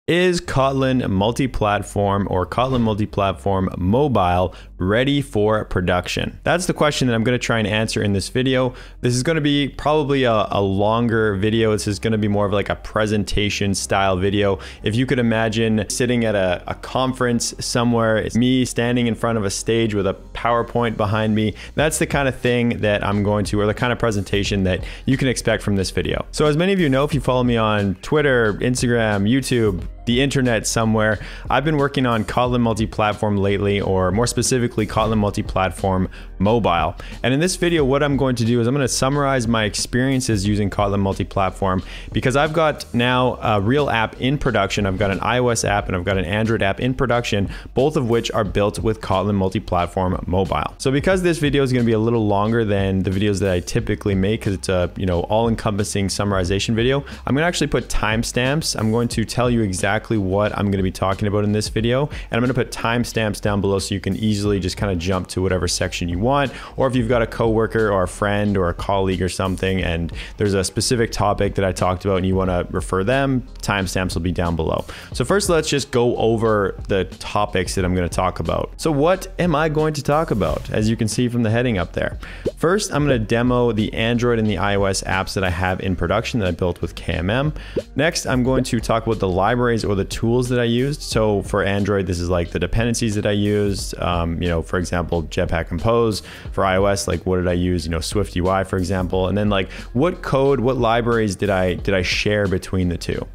Is Kotlin Multiplatform or Kotlin Multiplatform Mobile ready for production? That's the question that I'm going to try and answer in this video. This is going to be probably a longer video. This is going to be more of like a presentation style video. If you could imagine sitting at a conference somewhere, it's me standing in front of a stage with a PowerPoint behind me. That's the kind of thing that I'm going to, or the kind of presentation that you can expect from this video. So as many of you know, if you follow me on Twitter, Instagram, YouTube, the internet somewhere, I've been working on Kotlin Multiplatform lately, or more specifically Kotlin Multiplatform Mobile. And in this video, what I'm going to do is I'm going to summarize my experiences using Kotlin Multiplatform, because I've got now a real app in production. I've got an iOS app and I've got an Android app in production, both of which are built with Kotlin Multiplatform Mobile. So because this video is going to be a little longer than the videos that I typically make, because it's a all-encompassing summarization video, I'm going to actually put timestamps. I'm going to tell you exactly what I'm going to be talking about in this video, and I'm going to put timestamps down below so you can easily just kind of jump to whatever section you want. Or if you've got a coworker or a friend or a colleague or something and there's a specific topic that I talked about and you want to refer them, timestamps will be down below. So first, let's just go over the topics that I'm going to talk about. So what am I going to talk about? As you can see from the heading up there, first I'm going to demo the Android and the iOS apps that I have in production that I built with KMM. Next, I'm going to talk about the libraries or the tools that I used. So for Android, this is like the dependencies that I used. For example, Jetpack Compose. For iOS, like what did I use? Swift UI, for example. And then like what code, what libraries did I share between the two?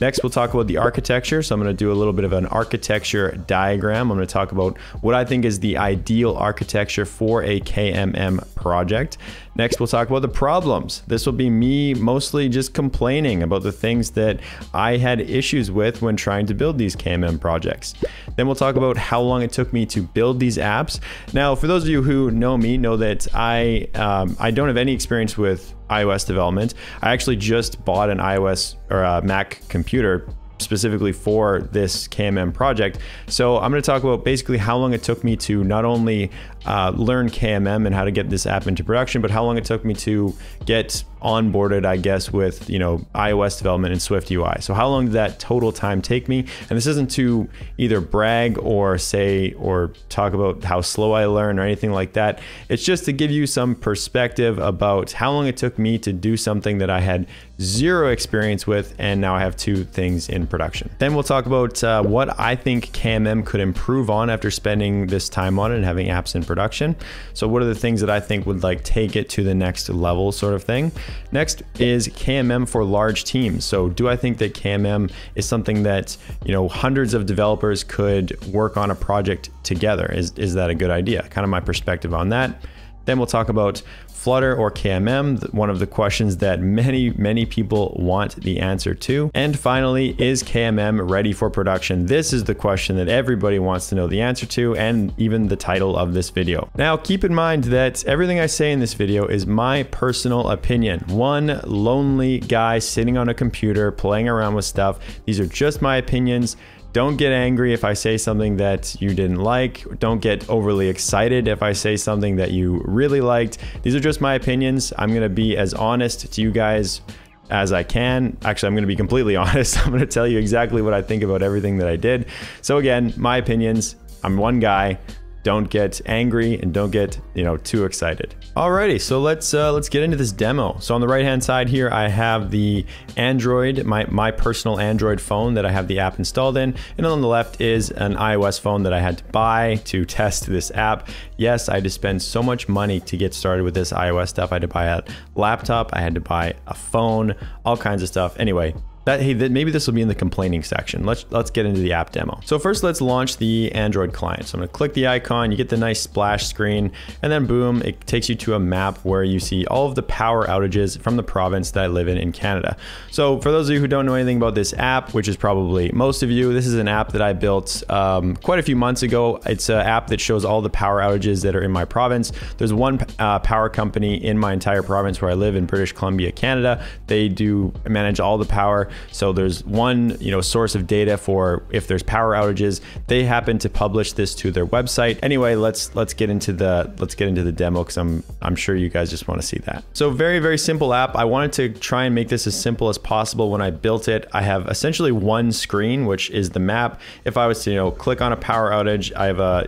Next, we'll talk about the architecture. So I'm going to do a little bit of an architecture diagram. I'm going to talk about what I think is the ideal architecture for a KMM project. Next, we'll talk about the problems. This will be me mostly just complaining about the things that I had issues with when trying to build these KMM projects. Then we'll talk about how long it took me to build these apps. Now, for those of you who know me, know that I don't have any experience with iOS development. I actually just bought an iOS or a Mac computer specifically for this KMM project. So I'm going to talk about basically how long it took me to not only learn KMM and how to get this app into production, but how long it took me to get onboarded, I guess, with iOS development and Swift UI. So how long did that total time take me? And this isn't to either brag or say or talk about how slow I learn or anything like that. It's just to give you some perspective about how long it took me to do something that I had zero experience with, and now I have two things in production. Then we'll talk about what I think KMM could improve on after spending this time on it and having apps in production. So what are the things that I think would take it to the next level, sort of thing. Next is KMM for large teams. So do I think that KMM is something that hundreds of developers could work on a project together? Is that a good idea? Kind of my perspective on that. Then we'll talk about Flutter or KMM, one of the questions that many people want the answer to. And finally, is KMM ready for production? This is the question that everybody wants to know the answer to, and even the title of this video. Now, keep in mind that everything I say in this video is my personal opinion. One lonely guy sitting on a computer playing around with stuff. These are just my opinions. Don't get angry if I say something that you didn't like. Don't get overly excited if I say something that you really liked. These are just my opinions. I'm going to be as honest to you guys as I can. Actually, I'm going to be completely honest. I'm going to tell you exactly what I think about everything that I did. So again, my opinions. I'm one guy. Don't get angry and don't get too excited. Alrighty, so let's get into this demo. So on the right hand side here, I have the Android, my personal Android phone that I have the app installed in, and on the left is an iOS phone that I had to buy to test this app. Yes, I had to spend so much money to get started with this iOS stuff. I had to buy a laptop, I had to buy a phone, all kinds of stuff. Anyway, maybe this will be in the complaining section. Let's get into the app demo. So first, let's launch the Android client. So I'm going to click the icon, you get the nice splash screen, and then boom, it takes you to a map where you see all of the power outages from the province that I live in Canada. So for those of you who don't know anything about this app, which is probably most of you, this is an app that I built quite a few months ago. It's an app that shows all the power outages that are in my province. There's one power company in my entire province where I live in British Columbia, Canada. They do manage all the power. So there's one, source of data for if there's power outages. They happen to publish this to their website. Anyway, let's get into the demo, because I'm sure you guys just want to see that. So very, very simple app. I wanted to try and make this as simple as possible. When I built it, I have essentially one screen, which is the map. If I was to click on a power outage, I have a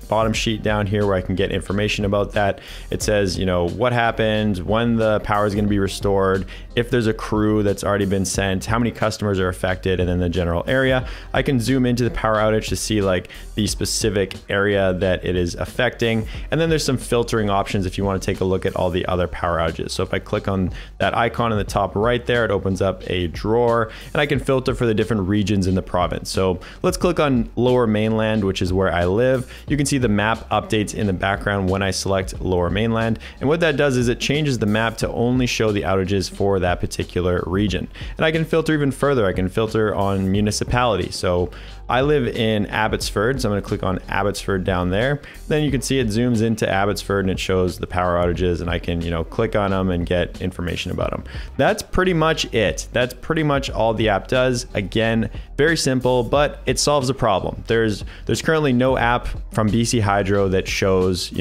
bottom sheet down here where I can get information about that. It says what happened, when the power is going to be restored, if there's a crew that's already been sent, how many customers are affected, and then the general area. I can zoom into the power outage to see like the specific area that it is affecting, and then there's some filtering options if you want to take a look at all the other power outages. So if I click on that icon in the top right there, it opens up a drawer, and I can filter for the different regions in the province. So let's click on Lower Mainland, which is where I live. You can see the map updates in the background when I select Lower Mainland, and what that does is it changes the map to only show the outages for that particular region. And I can filter even further. I can filter on municipality. So I live in Abbotsford, so I'm going to click on Abbotsford down there. Then you can see it zooms into Abbotsford and it shows the power outages, and I can, click on them and get information about them. That's pretty much it. That's pretty much all the app does. Again, very simple, but it solves a problem. There's currently no app from BC Hydro that shows,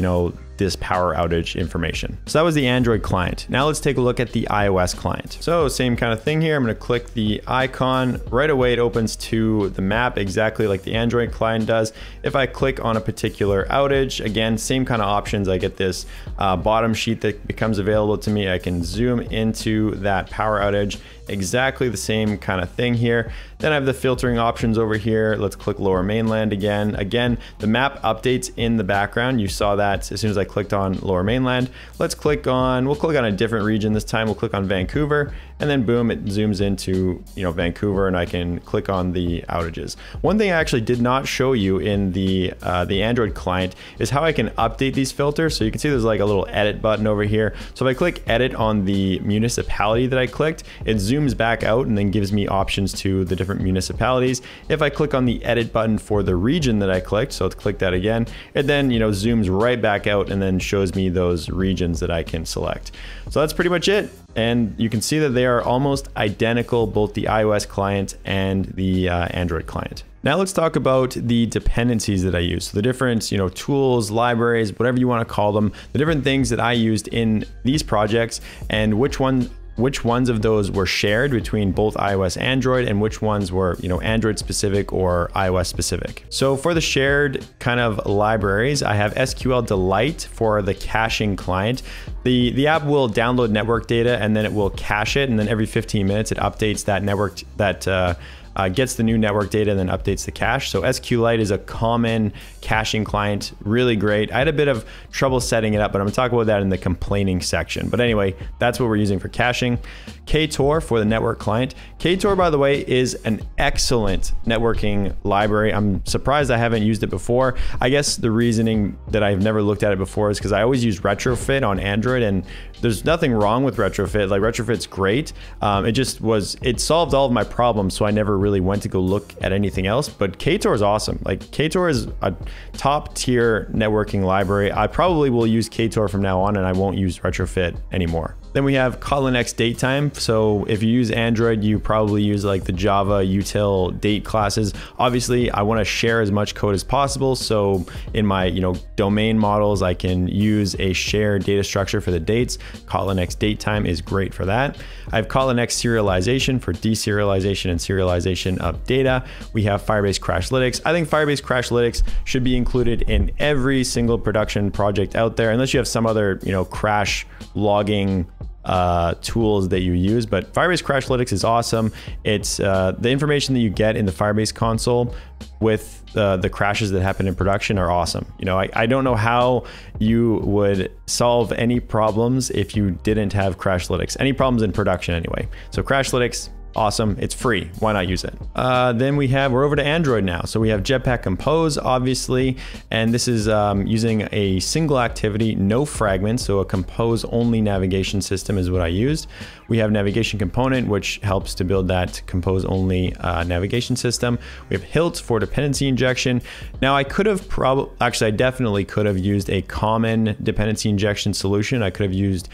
this power outage information. So that was the Android client. Now let's take a look at the iOS client. So same kind of thing here. I'm going to click the icon. Right away it opens to the map exactly like the Android client does. If I click on a particular outage, again, same kind of options. I get this bottom sheet that becomes available to me. I can zoom into that power outage. Exactly the same kind of thing here. Then I have the filtering options over here. Let's click Lower Mainland again. Again, the map updates in the background. You saw that as soon as I clicked on Lower Mainland. We'll click on a different region this time. We'll click on Vancouver, and then boom, it zooms into Vancouver, and I can click on the outages. One thing I actually did not show you in the Android client is how I can update these filters. So you can see there's like a little edit button over here. So if I click edit on the municipality that I clicked, it zooms back out and then gives me options to the different municipalities. If I click on the edit button for the region that I clicked, so let's click that again, it then zooms right back out and then shows me those regions that I can select. So that's pretty much it. And you can see that they are almost identical, both the iOS client and the Android client. Now let's talk about the dependencies that I use. So the different, tools, libraries, whatever you want to call them, the different things that I used in these projects, and which ones of those were shared between both iOS and Android, and which ones were, Android specific or iOS specific. So for the shared kind of libraries, I have SQLite for the caching client. The app will download network data and then it will cache it, and then every 15 minutes it updates that network gets the new network data and then updates the cache. So SQLite is a common caching client, really great. I had a bit of trouble setting it up, but I'm gonna talk about that in the complaining section. But anyway, that's what we're using for caching. Ktor for the network client. Ktor, by the way, is an excellent networking library. I'm surprised I haven't used it before. I guess the reasoning that I've never looked at it before is because I always use Retrofit on Android, and there's nothing wrong with Retrofit. Like, Retrofit's great. It solved all of my problems, so I never really went to go look at anything else. But Ktor is awesome. Like, Ktor is a top tier networking library. I probably will use Ktor from now on, and I won't use Retrofit anymore. Then we have Kotlin X datetime. So if you use Android, you probably use like the Java util date classes. Obviously, I want to share as much code as possible. So in my domain models, I can use a shared data structure for the dates. Kotlin X datetime is great for that. I have Kotlin X serialization for deserialization and serialization of data. We have Firebase Crashlytics. I think Firebase Crashlytics should be included in every single production project out there, unless you have some other crash logging tools that you use. But Firebase Crashlytics is awesome. It's the information that you get in the Firebase console with the crashes that happen in production are awesome. I don't know how you would solve any problems if you didn't have Crashlytics, any problems in production anyway. So Crashlytics, awesome. It's free. Why not use it? Then we're over to Android now. So we have Jetpack Compose, obviously, and this is using a single activity, no fragments. So a compose only navigation system is what I used. We have Navigation Component, which helps to build that compose only navigation system. We have Hilt for dependency injection. Now I definitely could have used a common dependency injection solution. I could have used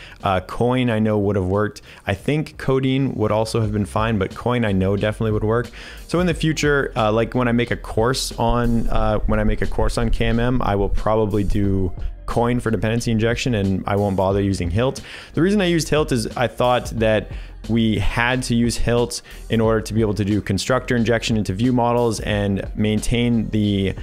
Coin, I know would have worked. I think Codeine would also have been fine, fine, but Coin I know definitely would work. So in the future, like when I make a course on KMM, I will probably do Coin for dependency injection, and I won't bother using Hilt. The reason I used Hilt is I thought that we had to use Hilt in order to be able to do constructor injection into view models and maintain the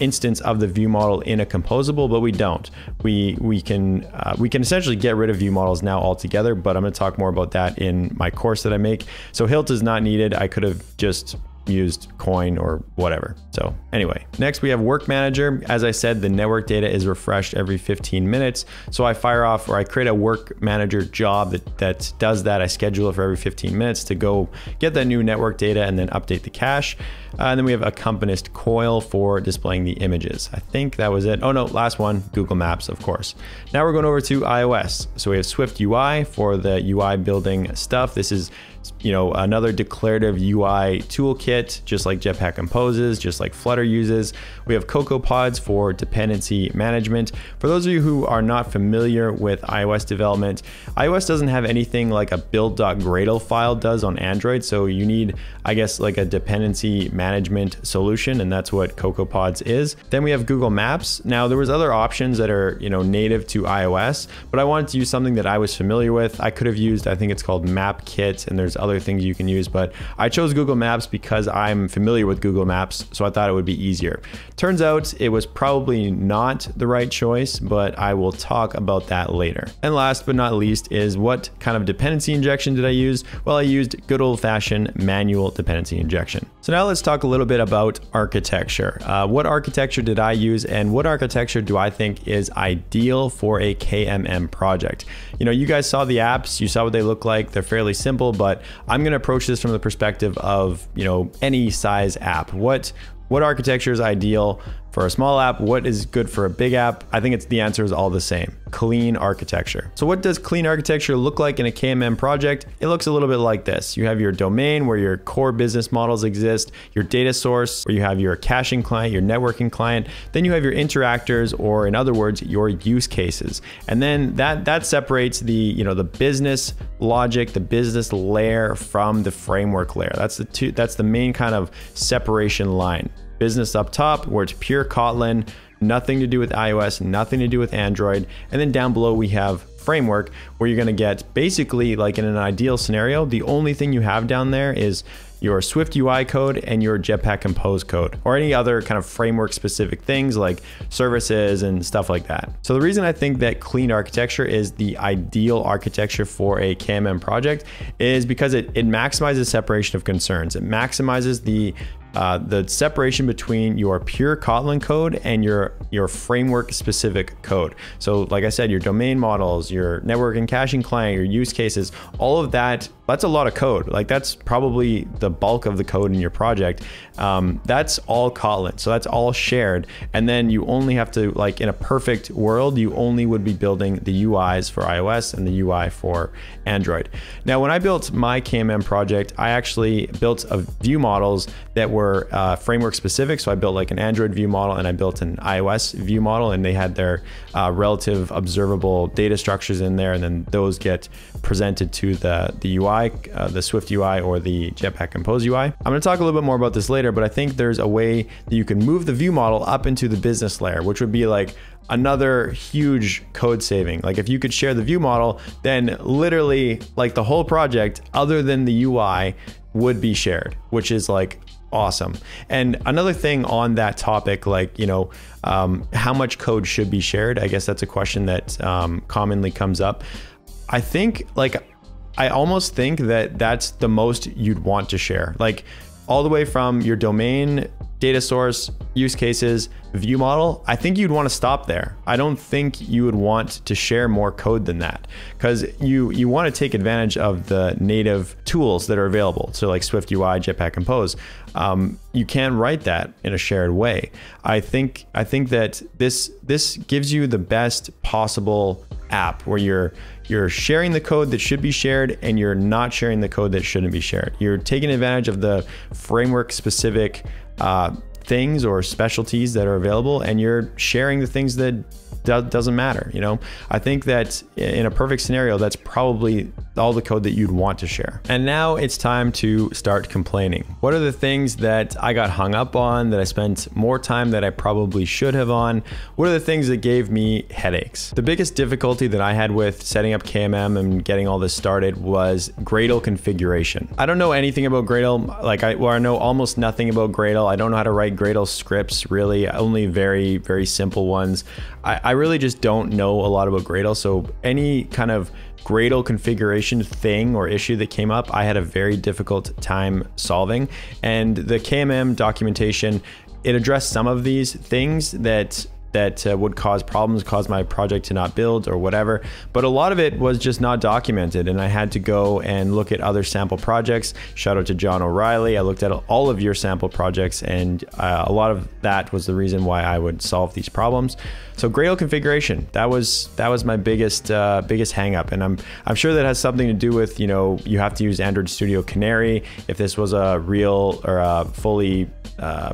instance of the view model in a composable, but we don't. We can essentially get rid of view models now altogether, but I'm going to talk more about that in my course that I make. So Hilt is not needed. I could have just used Coin or whatever. So anyway, next we have Work Manager. As I said, the network data is refreshed every 15 minutes. So I fire off, or I create a Work Manager job that does that. I schedule it for every 15 minutes to go get that new network data and then update the cache. And then we have Accompanist Coil for displaying the images. I think that was it. Oh no, last one, Google Maps, of course. Now we're going over to iOS. So we have Swift UI for the UI building stuff. This is, you know, another declarative UI toolkit, just like Jetpack composes, just like Flutter uses. We have CocoaPods for dependency management. For those of you who are not familiar with iOS development, iOS doesn't have anything like a build.gradle file does on Android. So you need, I guess, like a dependency management solution, and that's what CocoaPods is. Then we have Google Maps. Now there was other options that are, you know, native to iOS, but I wanted to use something that I was familiar with. I could have used, I think it's called MapKit, and there's other things you can use, but I chose Google Maps because I'm familiar with Google Maps, so I thought it would be easier. Turns out it was probably not the right choice, but I will talk about that later. And last but not least is, what kind of dependency injection did I use? Well, I used good old-fashioned manual dependency injection. So now let's talk a little bit about architecture. What architecture did I use, and what architecture do I think is ideal for a KMM project? You know, you guys saw the apps, you saw what they look like. They're fairly simple, but I'm going to approach this from the perspective of, you know, any size app. What architecture is ideal for a small app? What is good for a big app? I think the answer is all the same: clean architecture. So what does clean architecture look like in a KMM project? It looks a little bit like this. You have your domain where your core business models exist, your data source where you have your caching client, your networking client, then you have your interactors, or in other words, your use cases. And then that separates the, you know, the business logic, the business layer from the framework layer. That's the main kind of separation line. Business up top, where it's pure Kotlin, nothing to do with iOS, nothing to do with Android. And then down below we have framework, where you're going to get basically, like in an ideal scenario, the only thing you have down there is your Swift UI code and your Jetpack Compose code, or any other kind of framework specific things like services and stuff like that. So the reason I think that clean architecture is the ideal architecture for a KMM project is because it maximizes separation of concerns. It maximizes the separation between your pure Kotlin code and your framework specific code. So like I said, your domain models, your network and caching client, your use cases, all of that, that's a lot of code. Like that's probably the bulk of the code in your project. That's all Kotlin. So that's all shared. And then you only have to, like in a perfect world, you only would be building the UIs for iOS and the UI for Android. Now, when I built my KMM project, I actually built view models that were framework specific. So I built like an Android view model and I built an iOS view model, and they had their relative observable data structures in there. And then those get presented to the UI, the Swift UI or the Jetpack Compose UI. I'm going to talk a little bit more about this later, but I think there's a way that you can move the view model up into the business layer, which would be like another huge code saving. Like if you could share the view model, then literally like the whole project other than the UI would be shared, which is like awesome. And another thing on that topic, like, you know, how much code should be shared? I guess that's a question that commonly comes up. I almost think that that's the most you'd want to share. Like all the way from your domain, data source, use cases, view model, I think you'd want to stop there. I don't think you would want to share more code than that, because you want to take advantage of the native tools that are available. So like Swift UI, Jetpack Compose, you can write that in a shared way. I think that this gives you the best possible app where you're sharing the code that should be shared and you're not sharing the code that shouldn't be shared. You're taking advantage of the framework specific things or specialties that are available, and you're sharing the things that doesn't matter. You know, I think that in a perfect scenario, that's probably all the code that you'd want to share. And now it's time to start complaining. What are the things that I got hung up on, that I spent more time that I probably should have on? What are the things that gave me headaches? The biggest difficulty that I had with setting up KMM and getting all this started was Gradle configuration. I don't know anything about Gradle. Like I know almost nothing about Gradle. I don't know how to write Gradle scripts, really, only very, very simple ones. I really just don't know a lot about Gradle. So any kind of Gradle configuration thing or issue that came up, I had a very difficult time solving. And the KMM documentation, it addressed some of these things that would cause problems, cause my project to not build or whatever. But a lot of it was just not documented, and I had to go and look at other sample projects. Shout out to John O'Reilly. I looked at all of your sample projects, and a lot of that was the reason why I would solve these problems. So Gradle configuration, that was my biggest hang up. And I'm sure that has something to do with, you have to use Android Studio Canary. If this was a real or a fully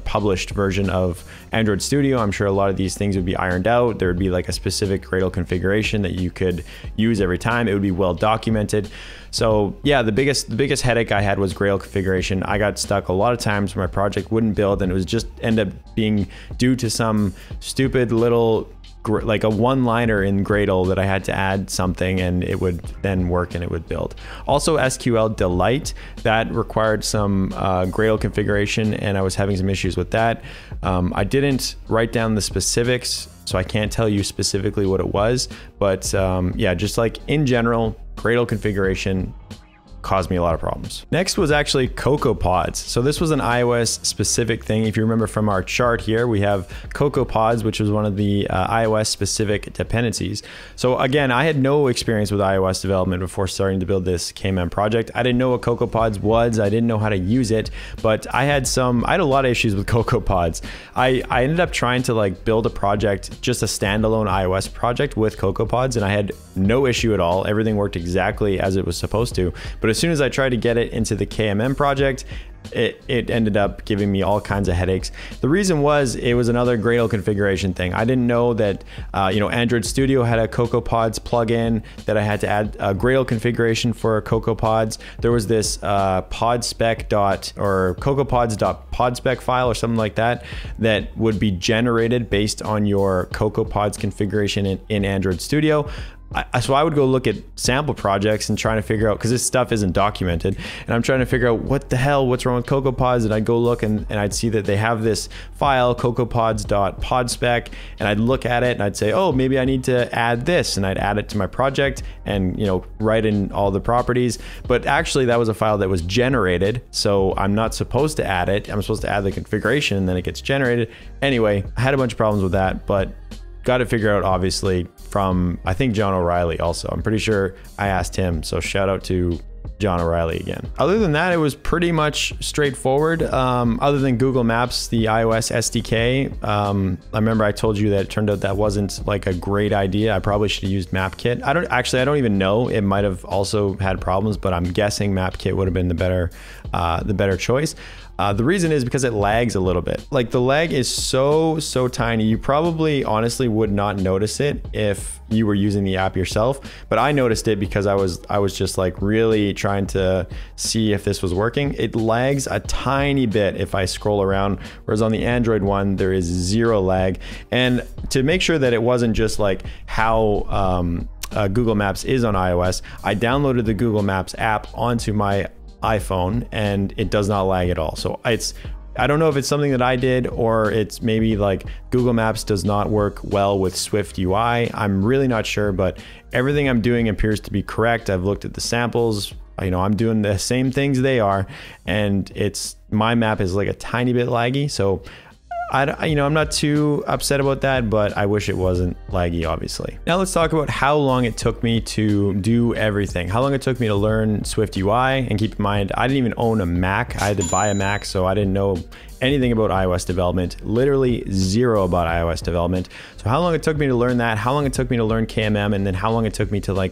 published version of Android Studio, I'm sure a lot of these things would be ironed out. There would be like a specific Gradle configuration that you could use every time. It would be well documented. So yeah, the biggest headache I had was Gradle configuration. I got stuck a lot of times where my project wouldn't build, and it was just end up being due to some stupid little, like a one-liner in Gradle that I had to add something and it would then work and it would build. Also SQL Delight, that required some Gradle configuration, and I was having some issues with that. I didn't write down the specifics, so I can't tell you specifically what it was, but yeah, just like in general, Gradle configuration caused me a lot of problems. Next was actually CocoaPods. So this was an iOS specific thing. If you remember from our chart here, we have CocoaPods, which was one of the iOS specific dependencies. So again, I had no experience with iOS development before starting to build this KMM project. I didn't know what CocoaPods was. I didn't know how to use it, but I had a lot of issues with CocoaPods. I ended up trying to like build a project, just a standalone iOS project with CocoaPods, and I had no issue at all. Everything worked exactly as it was supposed to. But as soon as I tried to get it into the KMM project, it ended up giving me all kinds of headaches. The reason was it was another Gradle configuration thing. I didn't know that Android Studio had a CocoaPods plugin that I had to add a Gradle configuration for CocoaPods. There was this CocoaPods.podspec file or something like that that would be generated based on your CocoaPods configuration in Android Studio. So I would go look at sample projects and trying to figure out, because this stuff isn't documented, and I'm trying to figure out what's wrong with CocoaPods, and I'd go look and I'd see that they have this file, CocoaPods.podspec, and I'd look at it and I'd say, oh, maybe I need to add this, and I'd add it to my project and write in all the properties. But actually that was a file that was generated, so I'm not supposed to add it. I'm supposed to add the configuration and then it gets generated. Anyway, I had a bunch of problems with that, but got to figure out obviously from, I think, John O'Reilly also. I'm pretty sure I asked him, so shout out to John O'Reilly again. Other than that, it was pretty much straightforward. Other than Google Maps, the iOS SDK, I remember I told you that it turned out that wasn't like a great idea. I probably should have used MapKit. I don't even know. It might have also had problems, but I'm guessing MapKit would have been the better choice. The reason is because it lags a little bit. Like the lag is so tiny. You probably honestly would not notice it if you were using the app yourself, but I noticed it because I was just like really trying to see if this was working. It lags a tiny bit if I scroll around, whereas on the Android one, there is zero lag. And to make sure that it wasn't just like how Google Maps is on iOS, I downloaded the Google Maps app onto my iPhone and it does not lag at all. So I don't know if it's something that I did, or it's maybe like Google Maps does not work well with Swift UI. I'm really not sure, but everything I'm doing appears to be correct. I've looked at the samples. I'm doing the same things they are, and my map is like a tiny bit laggy. So I'm not too upset about that, but I wish it wasn't laggy, obviously. Now let's talk about how long it took me to do everything. How long it took me to learn Swift UI, and keep in mind, I didn't even own a Mac. I had to buy a Mac, so I didn't know anything about iOS development, literally zero about iOS development. So how long it took me to learn that, how long it took me to learn KMM, and then how long it took me to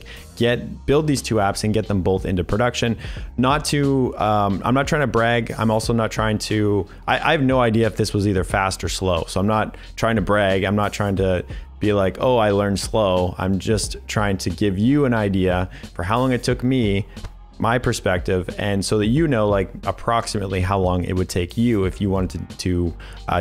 build these two apps and get them both into production. I'm not trying to brag. I'm also not trying to, I have no idea if this was either fast or slow. So I'm not trying to brag. I'm not trying to be like, oh, I learned slow. I'm just trying to give you an idea for how long it took me, my perspective, and so that you know like approximately how long it would take you if you wanted to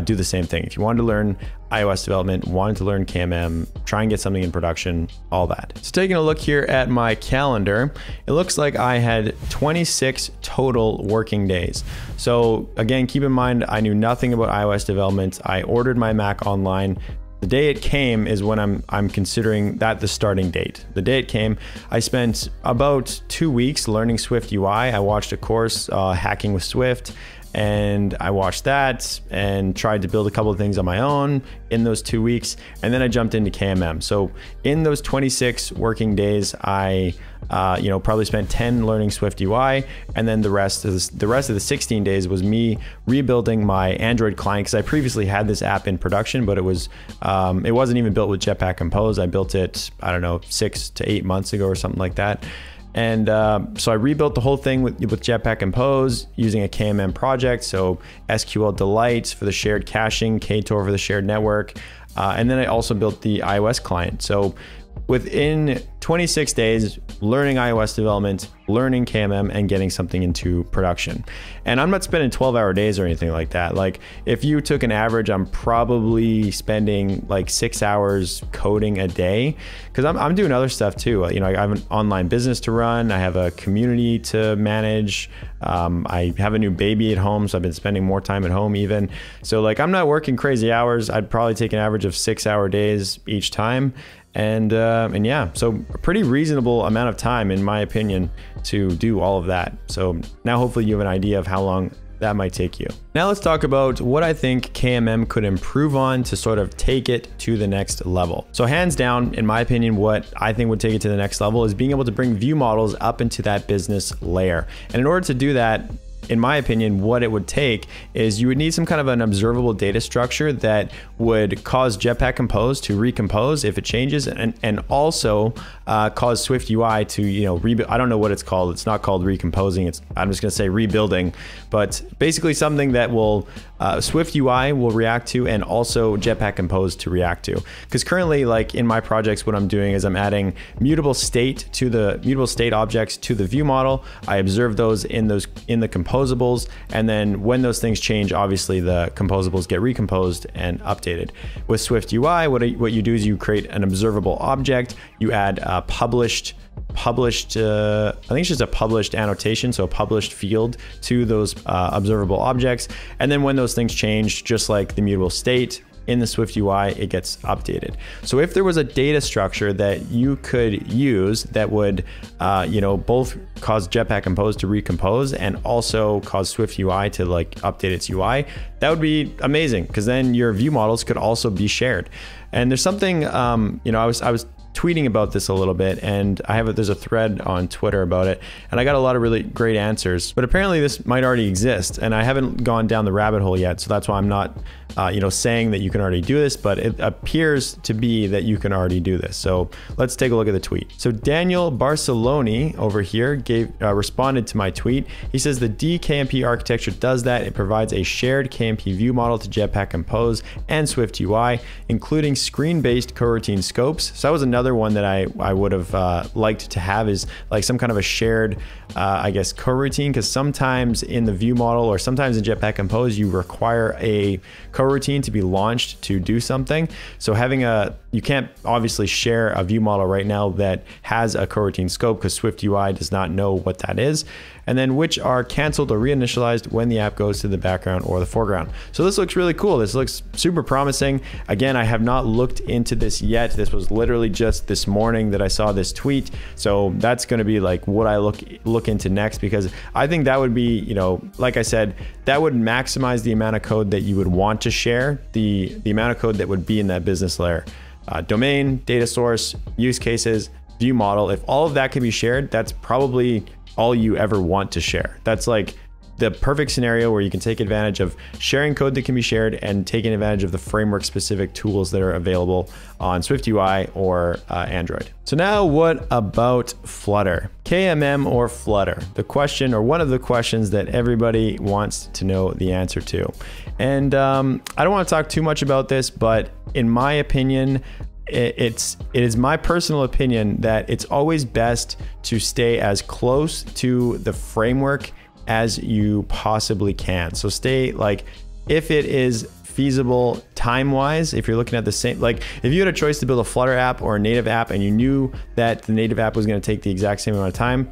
do the same thing. If you wanted to learn iOS development, wanted to learn KMM, try and get something in production, all that. So taking a look here at my calendar, it looks like I had 26 total working days. So again, keep in mind, I knew nothing about iOS development. I ordered my Mac online. The day it came is when I'm considering that the starting date. The day it came, I spent about 2 weeks learning Swift UI. I watched a course, Hacking with Swift, and I watched that and tried to build a couple of things on my own in those 2 weeks. And then I jumped into KMM. So in those 26 working days, I probably spent 10 learning Swift UI, and then the rest of the 16 days was me rebuilding my Android client, because I previously had this app in production, but it wasn't even built with Jetpack Compose. I built it, I don't know, 6 to 8 months ago or something like that. And so I rebuilt the whole thing with Jetpack Compose using a KMM project. So SQL Delight for the shared caching, KTOR for the shared network. And then I also built the iOS client. So within 26 days, learning iOS development, learning KMM, and getting something into production. And I'm not spending 12-hour days or anything like that. Like if you took an average, I'm probably spending like 6 hours coding a day, because I'm doing other stuff too. I have an online business to run. I have a community to manage. I have a new baby at home, so I've been spending more time at home even. So like I'm not working crazy hours. I'd probably take an average of 6-hour days each time. And yeah, so a pretty reasonable amount of time, in my opinion, to do all of that. So now hopefully you have an idea of how long that might take you. Now let's talk about what I think KMM could improve on to sort of take it to the next level. So hands down, in my opinion, what I think would take it to the next level is being able to bring view models up into that business layer. And in order to do that, in my opinion, what it would take is you would need some kind of an observable data structure that would cause Jetpack Compose to recompose if it changes, and also cause Swift UI to rebuild. I don't know what it's called. It's not called recomposing. I'm just going to say rebuilding, but basically something that will Swift UI will react to, and also Jetpack Compose to react to. Because currently, like in my projects, what I'm doing is I'm adding mutable state objects to the view model. I observe those in the composables, and then when those things change, obviously the composables get recomposed and updated. With Swift UI, what you do is you create an observable object. You add published I think it's just a published annotation, so a published field to those observable objects. And then when those things change, just like the mutable state in the Swift UI, it gets updated. So if there was a data structure that you could use that would both cause Jetpack Compose to recompose and also cause Swift UI to like update its UI, that would be amazing, because then your view models could also be shared. And there's something I was tweeting about this a little bit, and there's a thread on Twitter about it, and I got a lot of really great answers. But apparently this might already exist, and I haven't gone down the rabbit hole yet, so that's why I'm not saying that you can already do this, but it appears to be that you can already do this. So let's take a look at the tweet. So Daniel Barceloni over here responded to my tweet. He says the DKMP architecture does that. It provides a shared KMP view model to Jetpack Compose and Swift UI, including screen-based coroutine scopes. So that was another one that I would have liked to have, is like some kind of a shared coroutine, because sometimes in the view model or sometimes in Jetpack Compose you require a coroutine to be launched to do something. So you can't obviously share a view model right now that has a coroutine scope, because Swift UI does not know what that is, and then which are canceled or reinitialized when the app goes to the background or the foreground. So this looks really cool. This looks super promising. Again, I have not looked into this yet. This was literally just this morning that I saw this tweet. So that's going to be like what I look into next, because I think that would be, like I said, that would maximize the amount of code that you would want to share, the amount of code that would be in that business layer. Domain, data source, use cases, view model. If all of that can be shared, that's probably all you ever want to share. That's like the perfect scenario where you can take advantage of sharing code that can be shared and taking advantage of the framework specific tools that are available on Swift UI or Android. So now what about Flutter? KMM or Flutter? The question, or one of the questions that everybody wants to know the answer to. And I don't want to talk too much about this, but in my opinion, it is my personal opinion that it's always best to stay as close to the framework as you possibly can. So stay, like, if it is feasible time-wise, if you're looking at the same, like if you had a choice to build a Flutter app or a native app and you knew that the native app was going to take the exact same amount of time,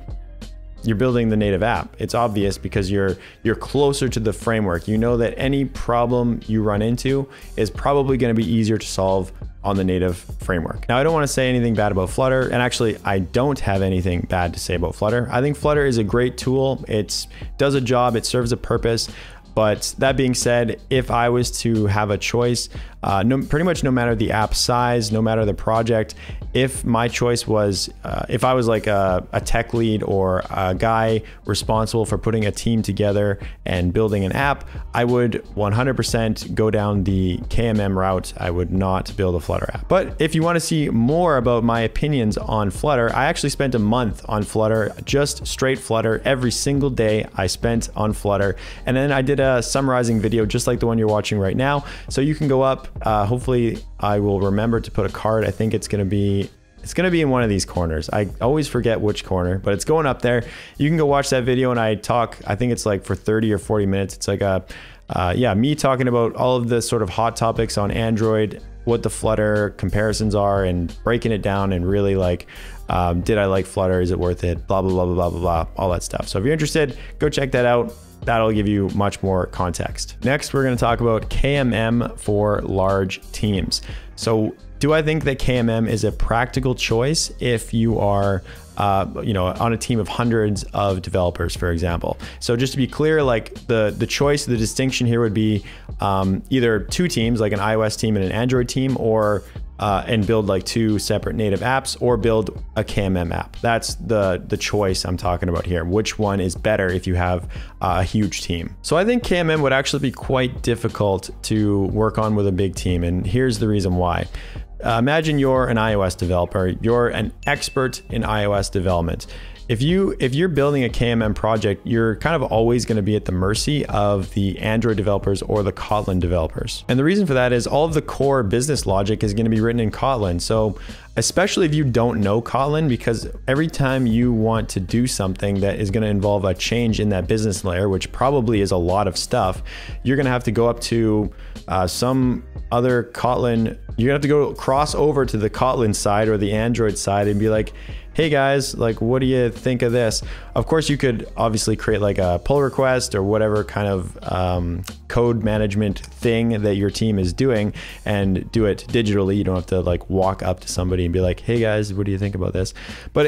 you're building the native app. It's obvious because you're closer to the framework. You know that any problem you run into is probably going to be easier to solve on the native framework. Now, I don't want to say anything bad about Flutter, and actually I don't have anything bad to say about Flutter. I think Flutter is a great tool. It does a job, it serves a purpose. But that being said, if I was to have a choice, pretty much no matter the app size, no matter the project, if my choice was, if I was like a tech lead or a guy responsible for putting a team together and building an app, I would 100% go down the KMM route. I would not build a Flutter app. But if you want to see more about my opinions on Flutter, I actually spent a month on Flutter, just straight Flutter. Every single day I spent on Flutter. And then I did a summarizing video just like the one you're watching right now. So you can go up, hopefully I will remember to put a card. I think it's going to be in one of these corners. I always forget which corner, but it's going up there. You can go watch that video and I talk, I think it's like for 30 or 40 minutes. It's like me talking about all of the sort of hot topics on Android, what the Flutter comparisons are, and breaking it down and really like, did I like Flutter? Is it worth it? Blah, blah, blah, blah, blah, blah, blah, all that stuff. So if you're interested, go check that out. That'll give you much more context. Next, we're going to talk about KMM for large teams. So do I think that KMM is a practical choice if you are on a team of hundreds of developers, for example? So just to be clear, like the choice, the distinction here would be either two teams, like an iOS team and an Android team, or and build like two separate native apps, or build a KMM app. That's the choice I'm talking about here. Which one is better if you have a huge team? So I think KMM would actually be quite difficult to work on with a big team, and here's the reason why. Imagine you're an iOS developer. You're an expert in iOS development. If you're building a KMM project, you're kind of always going to be at the mercy of the Android developers or the Kotlin developers. And the reason for that is all of the core business logic is going to be written in Kotlin. So especially if you don't know Kotlin, because every time you want to do something that is going to involve a change in that business layer, which probably is a lot of stuff, you're going to have to go up to some other Kotlin. You're going to have to go cross over to the Kotlin side or the Android side and be like, hey guys, like, what do you think of this? Of course, you could obviously create like a pull request or whatever kind of code management thing that your team is doing and do it digitally. You don't have to like walk up to somebody and be like, hey guys, what do you think about this? But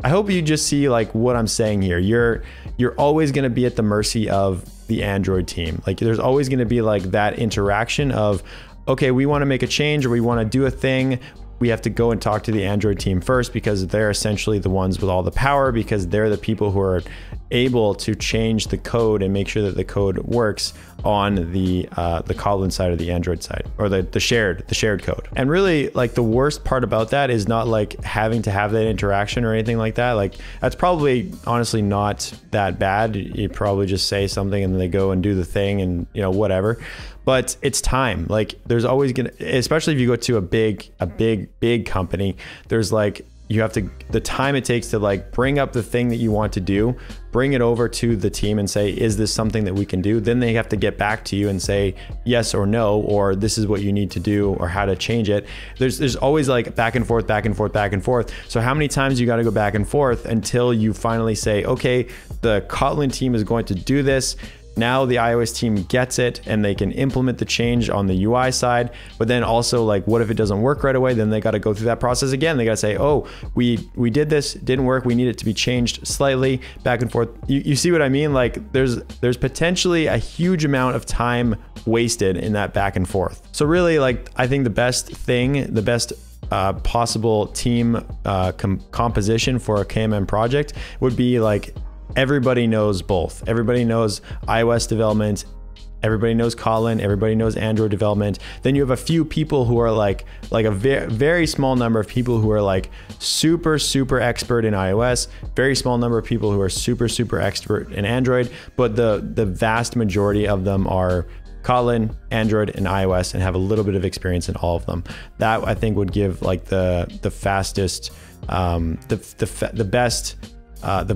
I hope you just see like what I'm saying here. You're always going to be at the mercy of the Android team. Like there's always going to be like that interaction of, okay, we want to make a change or we want to do a thing. We have to go and talk to the Android team first because they're essentially the ones with all the power, because they're the people who are able to change the code and make sure that the code works on the Kotlin side or the Android side, or the shared code. And really, like, the worst part about that is not like having to have that interaction or anything like that. Like, that's probably honestly not that bad. You probably just say something and then they go and do the thing and, you know, whatever. But it's time. Like, there's always gonna, especially if you go to a big company, there's like, you have to, the time it takes to like bring up the thing that you want to do, bring it over to the team and say, is this something that we can do? Then they have to get back to you and say yes or no, or this is what you need to do, or how to change it. There's always like back and forth, back and forth, back and forth. So how many times you got to go back and forth until you finally say, okay, the Kotlin team is going to do this. Now the iOS team gets it and they can implement the change on the UI side. But then also, like, what if it doesn't work right away? Then they got to go through that process again. They got to say, oh, we did this, didn't work, we need it to be changed slightly, back and forth. You see what I mean? Like, there's potentially a huge amount of time wasted in that back and forth. So really, like, I think the best possible team composition for a KMM project would be like, everybody knows both. Everybody knows iOS development, everybody knows Kotlin, everybody knows Android development. Then you have a few people who are like a very small number of people who are like super expert in iOS, very small number of people who are super expert in Android, but the vast majority of them are Kotlin, Android, and iOS, and have a little bit of experience in all of them. That I think would give like the fastest, the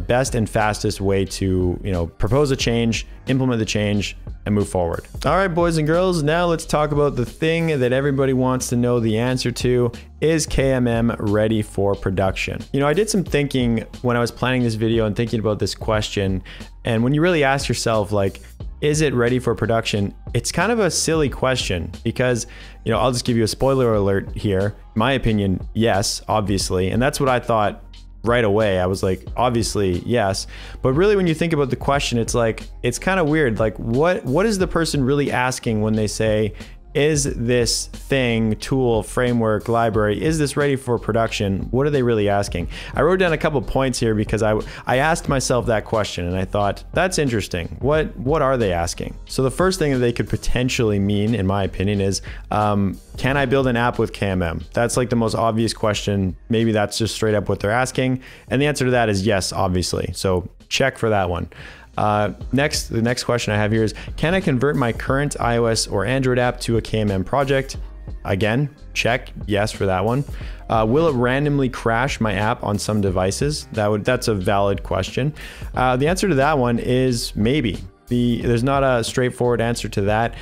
best and fastest way to, you know, propose a change, implement the change, and move forward. All right, boys and girls, now let's talk about the thing that everybody wants to know the answer to. Is KMM ready for production? You know, I did some thinking when I was planning this video and thinking about this question. And when you really ask yourself, like, is it ready for production? It's kind of a silly question because, you know, I'll just give you a spoiler alert here. In my opinion, yes, obviously. And that's what I thought right away. I was like, obviously, yes. But really, when you think about the question, it's like, it's kind of weird. Like, what is the person really asking when they say, is this thing, tool, framework, library, is this ready for production? What are they really asking? I wrote down a couple points here because I asked myself that question and I thought, that's interesting. What are they asking? So the first thing that they could potentially mean, in my opinion, is, can I build an app with KMM? That's like the most obvious question. Maybe that's just straight up what they're asking. And the answer to that is yes, obviously. So check for that one. The next question I have here is, can I convert my current iOS or Android app to a KMM project? Again, check yes for that one. Will it randomly crash my app on some devices? That's a valid question. The answer to that one is maybe. There's not a straightforward answer to that,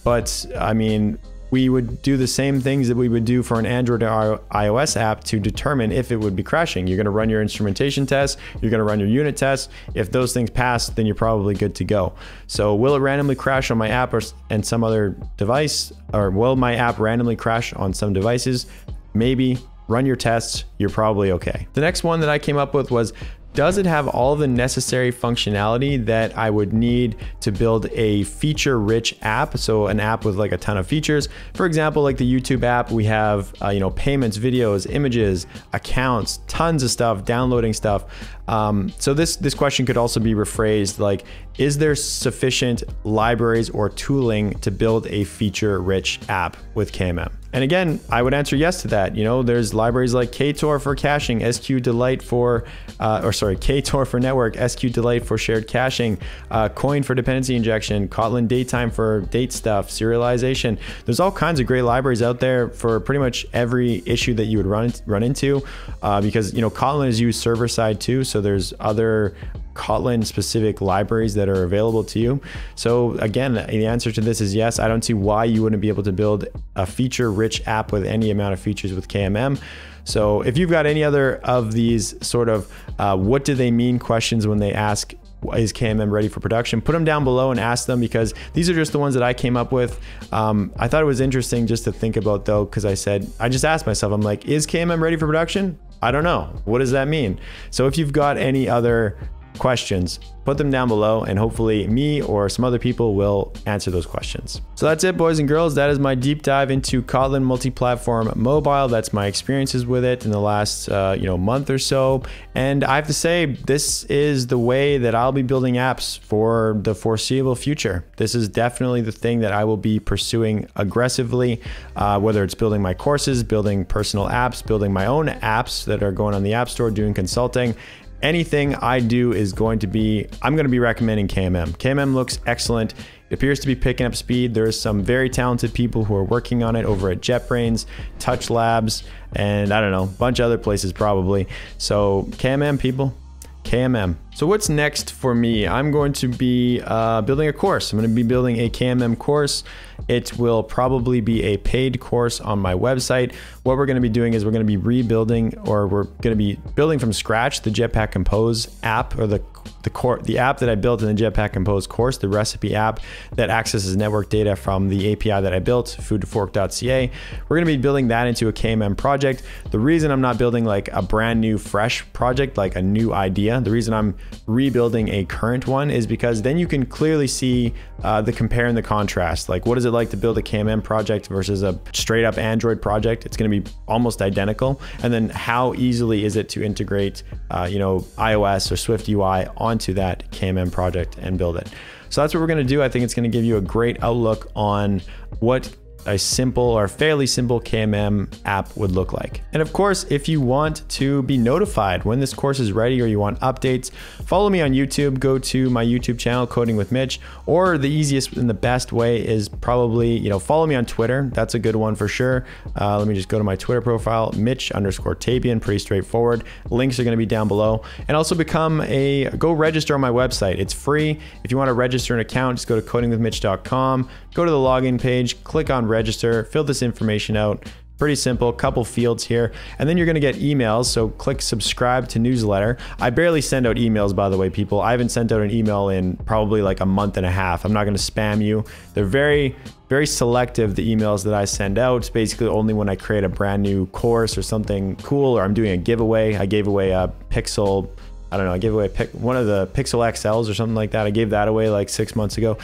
but I mean, we would do the same things that we would do for an Android or iOS app to determine if it would be crashing. You're going to run your instrumentation tests, you're going to run your unit tests. If those things pass, then you're probably good to go. So will it randomly crash on my app and some other device? Or will my app randomly crash on some devices? Maybe. Run your tests, you're probably okay. The next one that I came up with was, does it have all the necessary functionality that I would need to build a feature-rich app? So an app with like a ton of features. For example, like the YouTube app, we have you know, payments, videos, images, accounts, tons of stuff, downloading stuff. So this question could also be rephrased like, is there sufficient libraries or tooling to build a feature-rich app with KMM? And again, I would answer yes to that. You know, there's libraries like KTOR for caching, SQDelete for, KTOR for network, SQDelete for shared caching, Coin for dependency injection, Kotlin Datetime for date stuff, serialization. There's all kinds of great libraries out there for pretty much every issue that you would run into, because, you know, Kotlin is used server side too. So there's other Kotlin specific libraries that are available to you. So again, the answer to this is yes. I don't see why you wouldn't be able to build a feature-rich app with any amount of features with KMM. So if you've got any other of these sort of what do they mean questions when they ask, is KMM ready for production, put them down below and ask them, because these are just the ones that I came up with. I thought it was interesting just to think about though, because I just asked myself, I'm like, is KMM ready for production? I don't know. What does that mean? So if you've got any other questions, put them down below and hopefully me or some other people will answer those questions. So that's it, boys and girls. That is my deep dive into Kotlin Multiplatform Mobile. That's my experiences with it in the last month or so. And I have to say, this is the way that I'll be building apps for the foreseeable future. This is definitely the thing that I will be pursuing aggressively, whether it's building my courses, building personal apps, building my own apps that are going on the App Store, doing consulting. Anything I do is going to be, I'm going to be recommending KMM. KMM looks excellent. It appears to be picking up speed. There's some very talented people who are working on it over at JetBrains, Touch Labs, and I don't know, a bunch of other places probably. So KMM, people, KMM. So what's next for me? I'm going to be building a course. I'm going to be building a KMM course. It will probably be a paid course on my website. What we're going to be doing is we're going to be rebuilding, or we're going to be building from scratch the Jetpack Compose app, or the app that I built in the Jetpack Compose course, the recipe app that accesses network data from the API that I built, foodtofork.ca. We're going to be building that into a KMM project. The reason I'm not building like a brand new fresh project, like a new idea, the reason I'm rebuilding a current one is because then you can clearly see the compare and the contrast. Like, what is it like to build a KMM project versus a straight up Android project? It's going to be almost identical. And then how easily is it to integrate iOS or Swift UI onto that KMM project and build it? So that's what we're going to do. I think it's going to give you a great outlook on what a simple or fairly simple KMM app would look like. And of course, if you want to be notified when this course is ready or you want updates, follow me on YouTube. Go to my YouTube channel, Coding with Mitch, or the easiest and the best way is probably, follow me on Twitter. That's a good one for sure. Let me just go to my Twitter profile, Mitch_Tapian, pretty straightforward. Links are going to be down below. And also go register on my website. It's free. If you want to register an account, just go to codingwithmitch.com, go to the login page, click on register, fill this information out. Pretty simple, couple fields here, and then you're gonna get emails, so click subscribe to newsletter. I barely send out emails, by the way, people. I haven't sent out an email in probably like a month and a half. I'm not gonna spam you. They're very, very selective, the emails that I send out. It's basically only when I create a brand new course or something cool, or I'm doing a giveaway. I gave away a Pixel, I gave away one of the Pixel XLs or something like that. I gave that away like 6 months ago.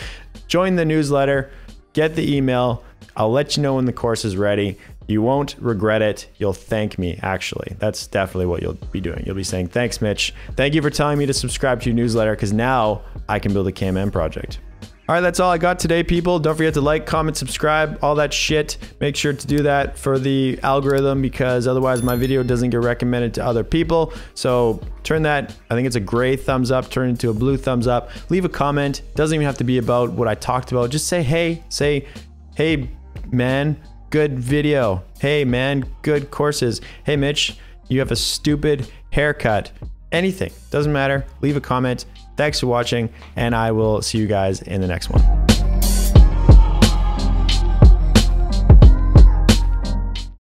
Join the newsletter, get the email. I'll let you know when the course is ready. You won't regret it. You'll thank me, actually. That's definitely what you'll be doing. You'll be saying, thanks, Mitch. Thank you for telling me to subscribe to your newsletter, because now I can build a KMM project. All right, that's all I got today, people. Don't forget to like, comment, subscribe, all that shit. Make sure to do that for the algorithm, because otherwise my video doesn't get recommended to other people. So turn that, I think it's a gray thumbs up, turn it into a blue thumbs up. Leave a comment. Doesn't even have to be about what I talked about. Just say, hey, man, good video. Hey, man, good courses. Hey, Mitch, you have a stupid haircut. Anything, doesn't matter. Leave a comment. Thanks for watching, and I will see you guys in the next one.